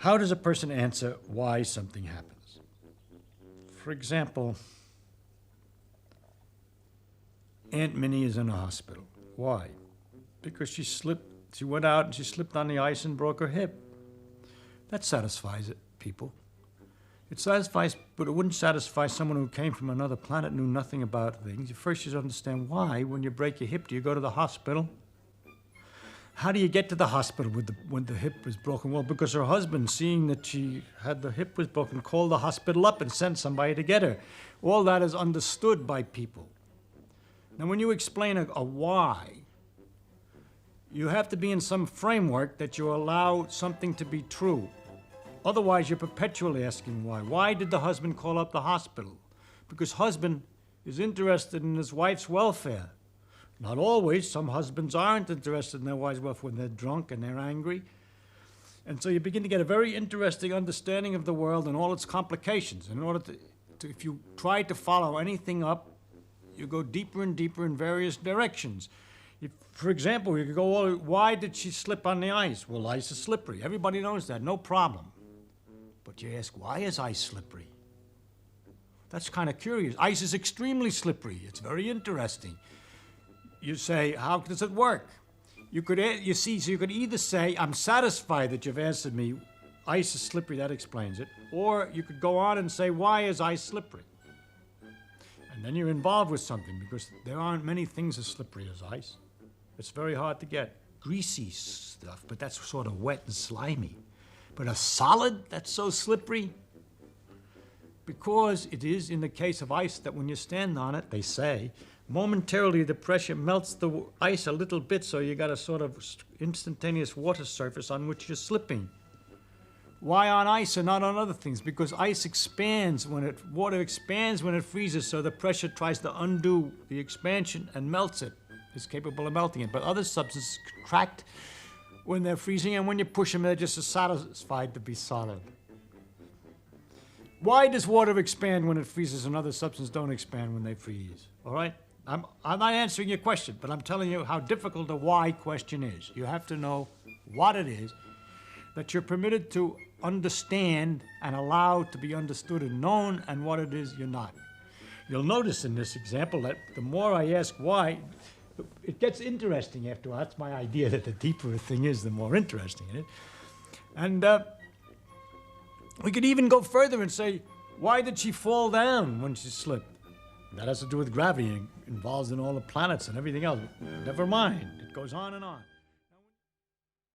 How does a person answer why something happens? For example, Aunt Minnie is in a hospital. Why? Because she went out and she slipped on the ice and broke her hip. That satisfies people. It satisfies, but it wouldn't satisfy someone who came from another planet, knew nothing about things. First, you should understand why, when you break your hip, do you go to the hospital? How do you get to the hospital when the hip was broken? Well, because her husband, seeing that she had the hip was broken, called the hospital up and sent somebody to get her. All that is understood by people. Now, when you explain a why, you have to be in some framework that you allow something to be true. Otherwise, you're perpetually asking why. Why did the husband call up the hospital? Because husband is interested in his wife's welfare. Not always. Some husbands aren't interested in their wife's welfare when they're drunk and they're angry. And so you begin to get a very interesting understanding of the world and all its complications. In order if you try to follow anything up, you go deeper and deeper in various directions. For example, you could go, why did she slip on the ice? Well, ice is slippery. Everybody knows that, no problem. But you ask, why is ice slippery? That's kind of curious. Ice is extremely slippery. It's very interesting. You say, how does it work? You could either say, I'm satisfied that you've answered me, ice is slippery, that explains it. Or you could go on and say, why is ice slippery? And then you're involved with something, because there aren't many things as slippery as ice. It's very hard to get. Greasy stuff, but that's sort of wet and slimy. But a solid that's so slippery, because it is in the case of ice that when you stand on it, they say, momentarily the pressure melts the ice a little bit, so you got a sort of instantaneous water surface on which you're slipping. Why on ice and not on other things? Because ice expands water expands when it freezes, so the pressure tries to undo the expansion and melts it. Is capable of melting it. But other substances contract when they're freezing, and when you push them, they're just satisfied to be solid. Why does water expand when it freezes and other substances don't expand when they freeze? All right? I'm not answering your question, but I'm telling you how difficult the why question is. You have to know what it is that you're permitted to understand and allow to be understood and known, and what it is you're not. You'll notice in this example that the more I ask why, it gets interesting after all. That's my idea, that the deeper a thing is, the more interesting it is. And we could even go further and say, why did she fall down when she slipped? That has to do with gravity, and involves in all the planets and everything else. Never mind. It goes on and on.